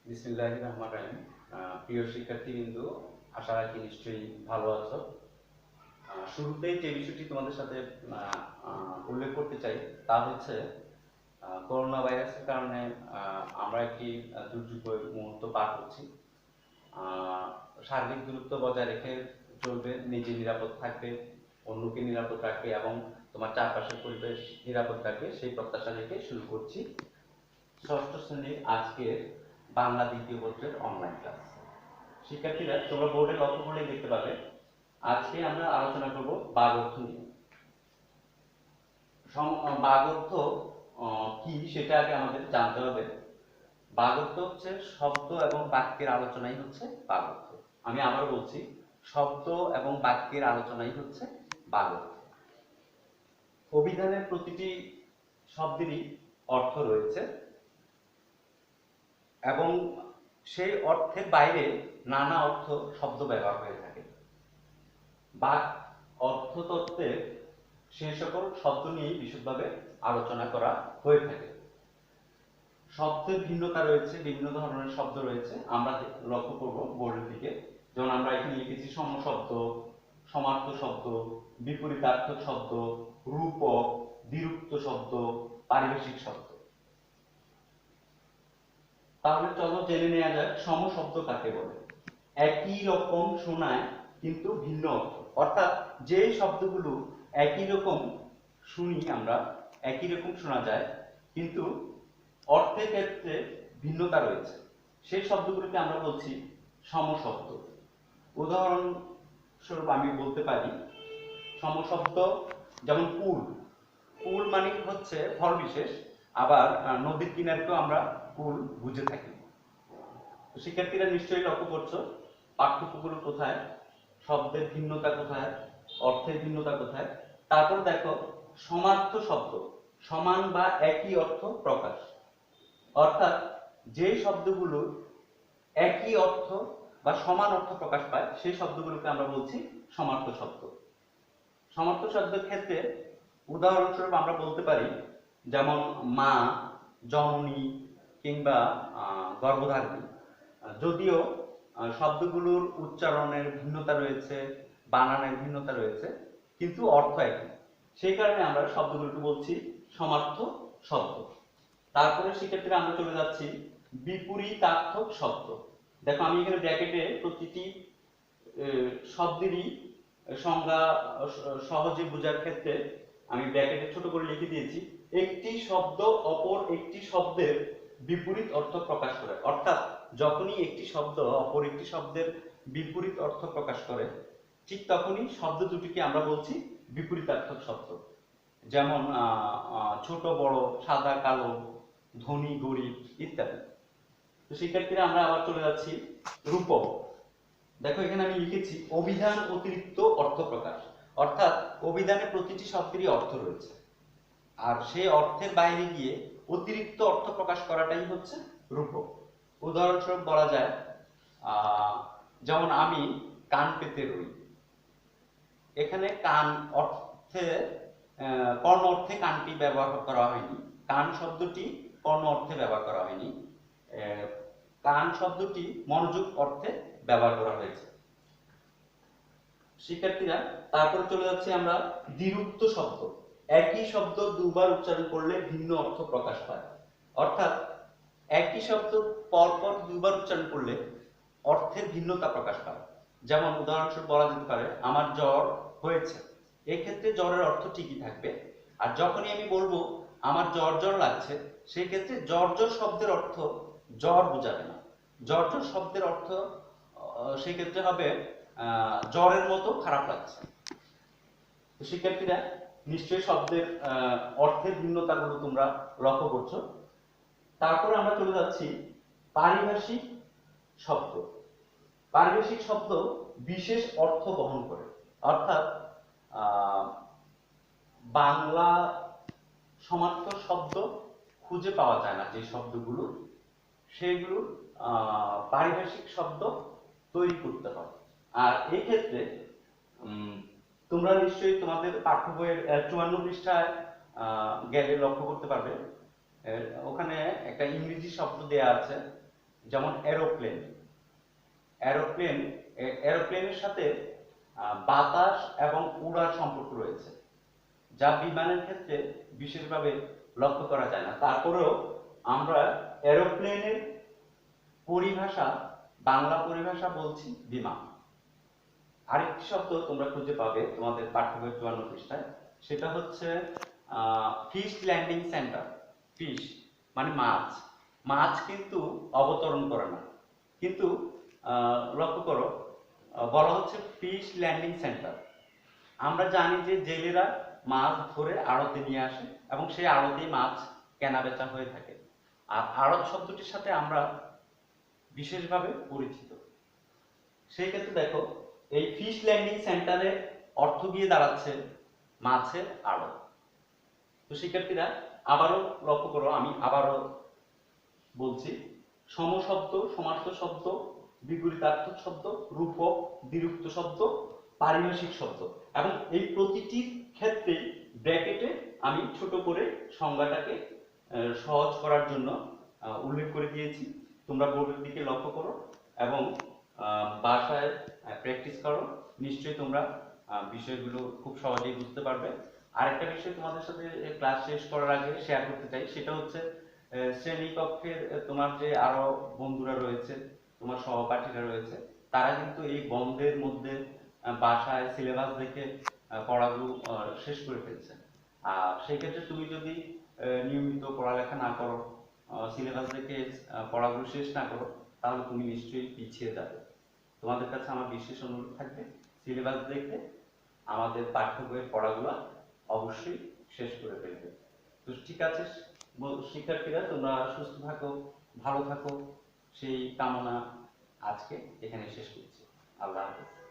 বিসমিল্লাহির রহমানির রহিম। প্রিয় শিক্ষার্থীবৃন্দ, আশা রাখি নিশ্চয়ই ভালো আছো। শুরুতেই যে বিষয়টি তোমাদের সাথে উল্লেখ করতে চাই তা হচ্ছে করোনা ভাইরাসের কারণে আমরা একটি দুর্যোগের মুহূর্ত পার করছি। শারীরিক দূরত্ব বজায় রেখে চলবে, নিজে নিরাপদ থাকবে, অন্যকে নিরাপদ রাখবে এবং তোমার চারপাশের পরিবেশ নিরাপদ রাখবে, সেই প্রত্যাশা রেখে শুরু করছি ষষ্ঠ শ্রেণীর আজকের বাংলা দ্বিতীয় পত্রের অনলাইন ক্লাস। শিক্ষার্থীরা, তোমরা বোর্ডে লক্ষ্য করলেই দেখতে পাবে আজকে আমরা আলোচনা করব বাগ অর্থ নিয়ে। বাগ অর্থ কি সেটা আগে আমাদের জানতে হবে। বাগ অর্থ হচ্ছে শব্দ এবং বাক্যের আলোচনাই হচ্ছে বাগ অর্থ। আমি আবার বলছি, শব্দ এবং বাক্যের আলোচনাই হচ্ছে বাগ অর্থ। অভিধানের প্রতিটি শব্দেরই অর্থ রয়েছে এবং সেই অর্থের বাইরে নানা অর্থ শব্দ ব্যবহার হয়ে থাকে। বাক অর্থতত্ত্বে সেই সকল শব্দ নিয়ে বিশদভাবে আলোচনা করা হয়ে থাকে। শব্দের ভিন্নতা রয়েছে, বিভিন্ন ধরনের শব্দ রয়েছে, আমরা লক্ষ্য করব বোর্ডের দিকে। যেমন আমরা এখানে লিখেছি সম শব্দ, সমার্থ শব্দ, বিপরীতার্থক শব্দ, রূপক, দ্বিরুক্ত শব্দ, পারিভাষিক শব্দ। তাহলে চলো জেনে নেওয়া যাক সম শব্দ কাকে বলে। একই রকম শোনায় কিন্তু ভিন্ন অর্থ, অর্থাৎ যে শব্দগুলো একই রকম শুনি, আমরা একই রকম শোনা যায় কিন্তু অর্থের ক্ষেত্রে ভিন্নতা রয়েছে, সেই শব্দগুলোকে আমরা বলছি সম শব্দ। উদাহরণস্বরূপ আমি বলতে পারি সম শব্দ, যেমন কুল। কুল মানে হচ্ছে ফল বিশেষ, আবার নদীর কিনারকেও আমরা কুল বুঝে থাকি। শিক্ষার্থীরা নিশ্চয়ই লক্ষ্য করছো পার্থক্যগুলো কোথায়, শব্দের ভিন্নতা কোথায়, অর্থের ভিন্নতা কোথায়। তারপর দেখো সমার্থ শব্দ, সমান বা একই অর্থ প্রকাশ, অর্থাৎ যে শব্দগুলো একই অর্থ বা সমান অর্থ প্রকাশ পায় সেই শব্দগুলোকে আমরা বলছি সমার্থ শব্দ। সমার্থ শব্দের ক্ষেত্রে উদাহরণস্বরূপ আমরা বলতে পারি যেমন মা, জননী কিংবা গর্ভধারিণী। যদিও শব্দগুলোর উচ্চারণের ভিন্নতা রয়েছে, বানানের ভিন্নতা রয়েছে, কিন্তু অর্থ একই, সেই কারণে আমরা শব্দগুলোকে বলছি সমার্থ শব্দ। তারপরে শিক্ষার্থীরা আমরা চলে যাচ্ছি বিপরীতার্থক শব্দ। দেখো আমি এখানে ব্র্যাকেটে প্রতিটি শব্দেরই সংজ্ঞা সহজে বোঝার ক্ষেত্রে আমি ব্র্যাকেটে ছোট করে লিখে দিয়েছি। একটি শব্দ অপর একটি শব্দের বিপরীত অর্থ প্রকাশ করে, অর্থাৎ যখনই একটি শব্দ অপর একটি শব্দের বিপরীত অর্থ প্রকাশ করে ঠিক তখনই শব্দ দুটিকে আমরা বলছি বিপরীতার্থক শব্দ। যেমন ছোট বড়, সাদা কালো, ধনী গরিব ইত্যাদি। তো শিক্ষার্থীরা আমরা আবার চলে যাচ্ছি রূপক। দেখো এখানে আমি লিখেছি অভিধান অতিরিক্ত অর্থ প্রকাশ, অর্থাৎ অভিধানে প্রতিটি শব্দেরই অর্থ রয়েছে আর সেই অর্থের বাইরে গিয়ে অতিরিক্ত অর্থ প্রকাশ করাটাই হচ্ছে রূপক। উদাহরণস্বরূপ বলা যায় যেমন আমি কান পেতে রই। এখানে কান অর্থে কর্ণ অর্থে কানটি ব্যবহার করা হয়নি, কান শব্দটি কর্ণ অর্থে ব্যবহার করা হয়নি, কান শব্দটি মনোযোগ অর্থে ব্যবহার করা হয়েছে। শিক্ষার্থীরা তারপরে চলে যাচ্ছে আমরা দ্বিরুক্ত শব্দ। একই শব্দ দুবার উচ্চারণ করলে ভিন্ন অর্থ প্রকাশ পায়, অর্থাৎ একই শব্দ পরপর দুবার উচ্চারণ করলে অর্থের ভিন্নতা প্রকাশ পায়। যেমন উদাহরণস্বরূপ বলা যেতে পারে আমার জ্বর হয়েছে, এক্ষেত্রে জ্বরের অর্থ ঠিকই থাকবে। আর যখনই আমি বলবো আমার জ্বর জ্বর লাগছে, সেই ক্ষেত্রে জ্বর জ্বর শব্দের অর্থ জ্বর বোঝাবে না, জ্বর জ্বর শব্দের অর্থ সেই ক্ষেত্রে হবে জ্বরের মতো খারাপ লাগছে। তো শিক্ষার্থীরা নিশ্চয়ই শব্দের অর্থের ভিন্নতাগুলো তোমরা লক্ষ্য করছো। তারপরে আমরা চলে যাচ্ছি পারিভাষিক শব্দ। পারিভাষিক শব্দ বিশেষ অর্থ বহন করে, অর্থাৎ বাংলা সমার্থক শব্দ খুঁজে পাওয়া যায় না যে শব্দগুলো, সেগুলো পারিভাষিক শব্দ তৈরি করতে হয়। আর এই ক্ষেত্রে তোমরা নিশ্চয়ই তোমাদের পাঠ্য বইয়ের 54 পৃষ্ঠায় গেলে লক্ষ্য করতে পারবে, ওখানে একটা ইংরেজি শব্দ দেয়া আছে যেমন এরোপ্লেন। এরোপ্লেন এরোপ্লেনের সাথে বাতাস এবং উড়ার সম্পর্ক রয়েছে, যা বিমানের ক্ষেত্রে বিশেষভাবে লক্ষ্য করা যায় না। তারপরেও আমরা এরোপ্লেনের পরিভাষা, বাংলা পরিভাষা বলছি বিমান। আরেকটি শব্দ তোমরা খুঁজে পাবে তোমাদের পাঠ্যবই 54 পৃষ্ঠায়, সেটা হচ্ছে ফিশ ল্যান্ডিং সেন্টার। ফিশ মানে মাছ। মাছ কিন্তু অবতরণ করে না, কিন্তু লক্ষ্য করো বলা হচ্ছে ফিশ ল্যান্ডিং সেন্টার। আমরা জানি যে জেলেরা মাছ ধরে আড়তে নিয়ে আসে এবং সেই আড়তেই মাছ কেনা বেচা হয়ে থাকে। আর আড়ত শব্দটির সাথে আমরা বিশেষভাবে পরিচিত। সেই ক্ষেত্রে দেখো এই ফিশ ল্যান্ডিং সেন্টারে অর্থ গিয়ে দাঁড়াচ্ছে মাছের আড়ত। তো শিক্ষার্থীরা আবারও লক্ষ্য করো, আমি আবারও বলছি, সমশব্দ, সমার্থক শব্দ, বিপরীতার্থক শব্দ, রূপক, দ্বিরুক্ত শব্দ, পারিভাষিক শব্দ, এবং এই প্রতিটির ক্ষেত্রে ব্র্যাকেটে আমি ছোট করে সংজ্ঞাটাকে সহজ করার জন্য উল্লেখ করে দিয়েছি। তোমরা বোর্ডের দিকে লক্ষ্য করো এবং বাসায় প্র্যাকটিস করো। নিশ্চয়ই তোমরা বিষয়গুলো খুব সহজেই বুঝতে পারবে। আরেকটা বিষয় তোমাদের সাথে ক্লাস শেষ করার আগে শেয়ার করতে চাই, সেটা হচ্ছে শ্রেণীকক্ষের তোমার যে আরো বন্ধুরা রয়েছে, তোমার সহপাঠীরা রয়েছে, তারা কিন্তু এই বন্ধের মধ্যে বাসায় সিলেবাস দেখে পড়াগুলো শেষ করে ফেলছে। আর সেই ক্ষেত্রে তুমি যদি নিয়মিত পড়ালেখা না করো, সিলেবাস দেখে পড়াগুলো শেষ না করো, তাহলে তুমি নিশ্চয়ই পিছিয়ে যাবে। তোমাদের কাছে আমার বিশেষ অনুরোধ থাকবে, সিলেবাস দেখে আমাদের পাঠ্য বইয়ের পড়াগুলো অবশ্যই শেষ করে ফেলবে। তো ঠিক আছে শিক্ষার্থীরা, তোমরা সুস্থ থাকো, ভালো থাকো, সেই কামনা আজকে এখানে শেষ করছি। আল্লাহ হাফেজ।